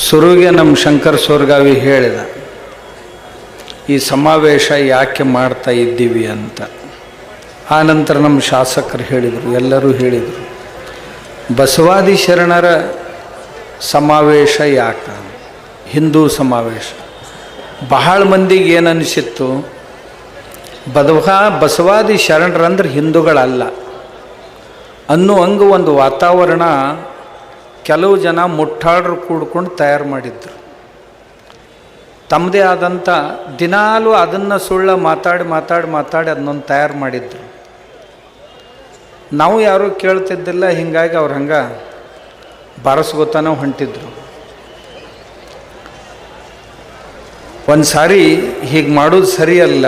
ಸುರುಗೆ ನಮ್ಮ ಶಂಕರ್ ಸೋರ್ಗಾವಿ ಹೇಳಿದ, ಈ ಸಮಾವೇಶ ಯಾಕೆ ಮಾಡ್ತಾ ಇದ್ದೀವಿ ಅಂತ. ಆ ನಂತರ ನಮ್ಮ ಶಾಸಕರು ಹೇಳಿದರು, ಎಲ್ಲರೂ ಹೇಳಿದರು, ಬಸವಾದಿ ಶರಣರ ಸಮಾವೇಶ ಯಾಕೆ, ಹಿಂದೂ ಸಮಾವೇಶ. ಬಹಳ ಮಂದಿಗೆ ಏನು ಅನಿಸಿತ್ತು, ಬಸವಾದಿ ಶರಣರಂದ್ರೆ ಹಿಂದೂಗಳಲ್ಲ ಅನ್ನುವಂಗೆ ಒಂದು ವಾತಾವರಣ ಕೆಲವು ಜನ ಮುಟ್ಟಾಳರು ಕೂಡ್ಕೊಂಡು ತಯಾರು ಮಾಡಿದ್ರು. ತಮ್ಮದೇ ಆದಂಥ ದಿನಾಲೂ ಅದನ್ನು ಸುಳ್ಳ ಮಾತಾಡಿ ಅದನ್ನೊಂದು ತಯಾರು ಮಾಡಿದ್ರು. ನಾವು ಯಾರೂ ಕೇಳ್ತಿದ್ದಿಲ್ಲ, ಹೀಗಾಗಿ ಅವ್ರು ಹಂಗೆ ಬಾರಿಸ್ಕೋತಾನೆ ಹೊಂಟಿದ್ರು. ಒಂದು ಸಾರಿ ಹೀಗೆ ಮಾಡೋದು ಸರಿಯಲ್ಲ,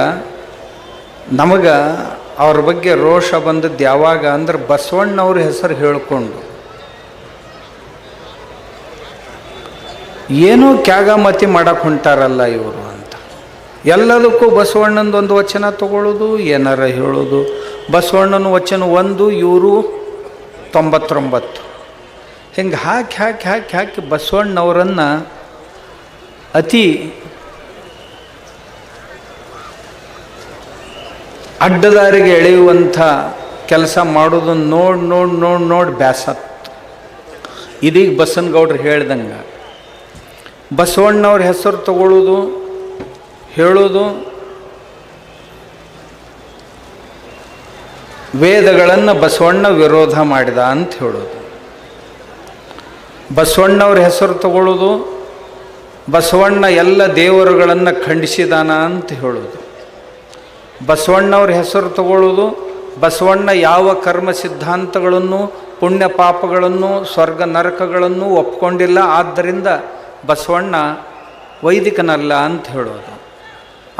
ನಮಗೆ ಅವ್ರ ಬಗ್ಗೆ ರೋಷ ಬಂದದ್ದು ಯಾವಾಗ ಅಂದ್ರೆ ಬಸವಣ್ಣವ್ರ ಹೆಸರು ಹೇಳಿಕೊಂಡು ಏನೋ ಕ್ಯಾಗಾಮತಿ ಮಾಡಕ್ಕೆ ಹೊಂಟಾರಲ್ಲ ಇವರು ಅಂತ. ಎಲ್ಲದಕ್ಕೂ ಬಸವಣ್ಣಂದೊಂದು ವಚನ ತಗೊಳ್ಳೋದು, ಏನಾರ ಹೇಳೋದು. ಬಸವಣ್ಣನ ವಚನ 1, ಇವರು 99. ಹಿಂಗೆ ಹಾಕಿ ಬಸವಣ್ಣವರನ್ನು ಅತಿ ಅಡ್ಡದಾರಿಗೆ ಎಳೆಯುವಂಥ ಕೆಲಸ ಮಾಡೋದನ್ನು ನೋಡಿ ಬ್ಯಾಸತ್ತು. ಇದೀಗ ಬಸನಗೌಡ್ರು ಹೇಳ್ದಂಗೆ ಬಸವಣ್ಣವ್ರ ಹೆಸರು ತಗೊಳ್ಳೋದು, ಹೇಳೋದು, ವೇದಗಳನ್ನು ಬಸವಣ್ಣ ವಿರೋಧ ಮಾಡಿದ ಅಂತ ಹೇಳೋದು, ಬಸವಣ್ಣವ್ರ ಹೆಸರು ತಗೊಳ್ಳೋದು, ಬಸವಣ್ಣ ಎಲ್ಲ ದೇವರುಗಳನ್ನು ಖಂಡಿಸಿದಾನ ಅಂತ ಹೇಳೋದು, ಬಸವಣ್ಣವ್ರ ಹೆಸರು ತಗೊಳ್ಳೋದು, ಬಸವಣ್ಣ ಯಾವ ಕರ್ಮ ಸಿದ್ಧಾಂತಗಳನ್ನು, ಪುಣ್ಯ ಪಾಪಗಳನ್ನು, ಸ್ವರ್ಗ ನರಕಗಳನ್ನು ಒಪ್ಕೊಂಡಿಲ್ಲ, ಆದ್ದರಿಂದ ಬಸವಣ್ಣ ವೈದಿಕನಲ್ಲ ಅಂತ ಹೇಳೋದು.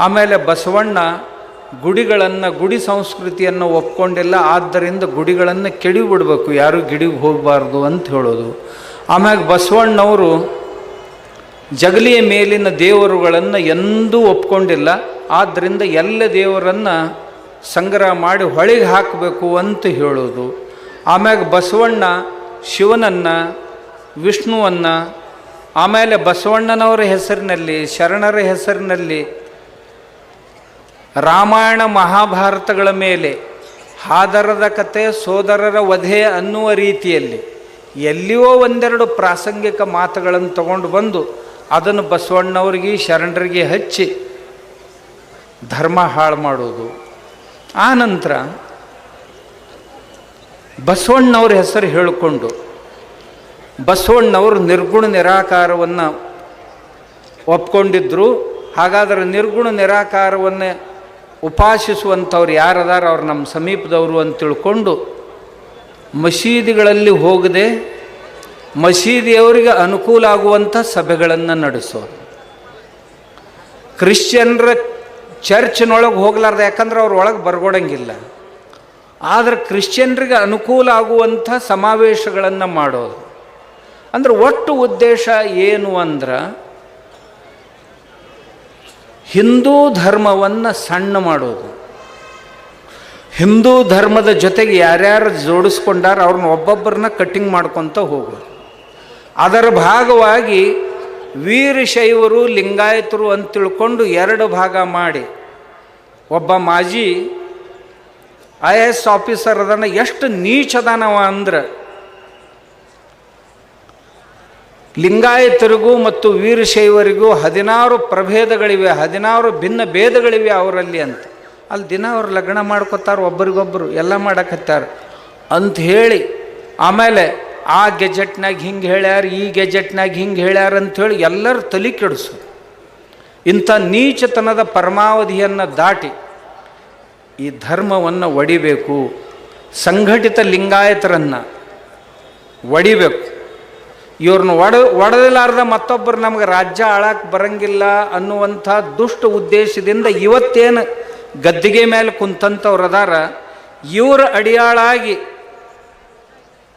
ಆಮೇಲೆ ಬಸವಣ್ಣ ಗುಡಿ ಸಂಸ್ಕೃತಿಯನ್ನು ಒಪ್ಕೊಂಡಿಲ್ಲ, ಆದ್ದರಿಂದ ಗುಡಿಗಳನ್ನು ಕೆಡಿಬಿಡಬೇಕು, ಯಾರೂ ಗಿಡಿಗೆ ಹೋಗಬಾರ್ದು ಅಂತ ಹೇಳೋದು. ಆಮ್ಯಾಗ ಬಸವಣ್ಣವರು ಜಗಲಿಯ ಮೇಲಿನ ದೇವರುಗಳನ್ನು ಎಂದೂ ಒಪ್ಕೊಂಡಿಲ್ಲ, ಆದ್ದರಿಂದ ಎಲ್ಲ ದೇವರನ್ನು ಸಂಗ್ರಹ ಮಾಡಿ ಹೊಳೆಗೆ ಹಾಕಬೇಕು ಅಂತ ಹೇಳೋದು. ಆಮ್ಯಾಗ ಬಸವಣ್ಣ ಶಿವನನ್ನು, ವಿಷ್ಣುವನ್ನು, ಆಮೇಲೆ ಬಸವಣ್ಣನವರ ಹೆಸರಿನಲ್ಲಿ, ಶರಣರ ಹೆಸರಿನಲ್ಲಿ ರಾಮಾಯಣ ಮಹಾಭಾರತಗಳ ಮೇಲೆ ಹಾದರದ ಕತೆ, ಸೋದರರ ವಧೆ ಅನ್ನುವ ರೀತಿಯಲ್ಲಿ ಎಲ್ಲಿಯೋ ಒಂದೆರಡು ಪ್ರಾಸಂಗಿಕ ಮಾತುಗಳನ್ನು ತಗೊಂಡು ಬಂದು ಅದನ್ನು ಬಸವಣ್ಣವ್ರಿಗೆ ಶರಣರಿಗೆ ಹಚ್ಚಿ ಧರ್ಮ ಹಾಳು ಮಾಡೋದು. ಆ ನಂತರ ಬಸವಣ್ಣವ್ರ ಹೆಸರು ಹೇಳಿಕೊಂಡು ಬಸವಣ್ಣವರು ನಿರ್ಗುಣ ನಿರಾಕಾರವನ್ನು ಒಪ್ಕೊಂಡಿದ್ರು. ಹಾಗಾದರೆ ನಿರ್ಗುಣ ನಿರಾಕಾರವನ್ನೇ ಉಪಾಸಿಸುವಂಥವ್ರು ಯಾರದಾರ ಅವ್ರು ನಮ್ಮ ಸಮೀಪದವರು ಅಂತ ತಿಳ್ಕೊಂಡು ಮಸೀದಿಗಳಲ್ಲಿ ಹೋಗದೆ ಮಸೀದಿಯವರಿಗೆ ಅನುಕೂಲ ಆಗುವಂಥ ಸಭೆಗಳನ್ನು ನಡೆಸೋದು. ಕ್ರಿಶ್ಚಿಯನ್ರ ಚರ್ಚ್ನೊಳಗೆ ಹೋಗ್ಲಾರ್ದು, ಯಾಕಂದ್ರೆ ಅವ್ರ ಒಳಗೆ ಬರ್ಗೊಡಂಗಿಲ್ಲ. ಆದರೆ ಕ್ರಿಶ್ಚಿಯನ್ರಿಗೆ ಅನುಕೂಲ ಆಗುವಂಥ ಸಮಾವೇಶಗಳನ್ನು ಮಾಡೋದು. ಅಂದ್ರೆ ಒಟ್ಟು ಉದ್ದೇಶ ಏನು ಅಂದ್ರೆ ಹಿಂದೂ ಧರ್ಮವನ್ನು ಸಣ್ಣ ಮಾಡೋದು. ಹಿಂದೂ ಧರ್ಮದ ಜೊತೆಗೆ ಯಾರ್ಯಾರು ಜೋಡಿಸ್ಕೊಂಡಾರ ಅವ್ರನ್ನ ಒಬ್ಬೊಬ್ಬರನ್ನ ಕಟ್ಟಿಂಗ್ ಮಾಡ್ಕೊತ ಹೋಗೋದು. ಅದರ ಭಾಗವಾಗಿ ವೀರಶೈವರು ಲಿಂಗಾಯತರು ಅಂತ ತಿಳ್ಕೊಂಡು 2 ಭಾಗ ಮಾಡಿ, ಒಬ್ಬ ಮಾಜಿ IAS ಆಫೀಸರ್ ಅದನ್ನು ಎಷ್ಟು ನೀಚದಾನವ ಅಂದ್ರೆ ಲಿಂಗಾಯತರಿಗೂ ಮತ್ತು ವೀರಶೈವರಿಗೂ 16 ಪ್ರಭೇದಗಳಿವೆ, 16 ಭಿನ್ನ ಭೇದಗಳಿವೆ ಅವರಲ್ಲಿ ಅಂತ. ಅಲ್ಲಿ ದಿನ ಅವ್ರು ಲಗ್ನ ಮಾಡ್ಕೋತಾರೆ, ಒಬ್ಬರಿಗೊಬ್ಬರು ಎಲ್ಲ ಮಾಡಕತ್ತಾರ ಅಂತ ಹೇಳಿ, ಆಮೇಲೆ ಆ ಗೆಜೆಟ್ನಾಗ ಹಿಂಗೆ ಹೇಳ್ಯಾರ, ಈ ಗೆಜೆಟ್ನಾಗ ಹಿಂಗೆ ಹೇಳ್ಯಾರ ಅಂಥೇಳಿ ಎಲ್ಲರೂ ತಲೆ ಕೆಡಿಸು. ಇಂಥ ನೀಚತನದ ಪರಮಾವಧಿಯನ್ನು ದಾಟಿ ಈ ಧರ್ಮವನ್ನು ಒಡಿಬೇಕು, ಸಂಘಟಿತ ಲಿಂಗಾಯತರನ್ನು ಒಡಿಬೇಕು. ಇವ್ರನ್ನ ಒಡೆದಿಲ್ಲಾರ್ದ ಮತ್ತೊಬ್ಬರು ನಮಗೆ ರಾಜ್ಯ ಆಳಕ್ಕೆ ಬರಂಗಿಲ್ಲ ಅನ್ನುವಂಥ ದುಷ್ಟ ಉದ್ದೇಶದಿಂದ ಇವತ್ತೇನು ಗದ್ದಿಗೆ ಮೇಲೆ ಕುಂತಂಥವ್ರು ಅದಾರ, ಇವರ ಅಡಿಯಾಳಾಗಿ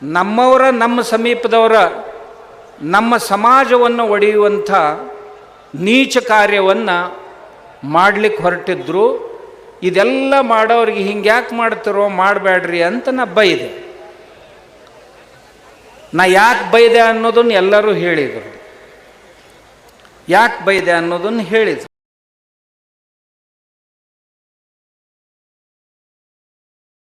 ನಮ್ಮವರ, ನಮ್ಮ ಸಮೀಪದವರ, ನಮ್ಮ ಸಮಾಜವನ್ನು ಒಡೆಯುವಂಥ ನೀಚ ಕಾರ್ಯವನ್ನು ಮಾಡಲಿಕ್ಕೆ ಹೊರಟಿದ್ರು. ಇದೆಲ್ಲ ಮಾಡೋರಿಗೆ ಹಿಂಗೆ ಯಾಕೆ ಮಾಡ್ತಿರೋ, ಮಾಡಬೇಡ್ರಿ ಅಂತ ನಾ ಬೈದೆ. ನಾ ಯಾಕೆ ಬೈದೆ ಅನ್ನೋದನ್ನು ಎಲ್ಲರೂ ಹೇಳಿದರು. ಯಾಕೆ ಬೈದೆ ಅನ್ನೋದನ್ನು ಹೇಳಿದ್ರು.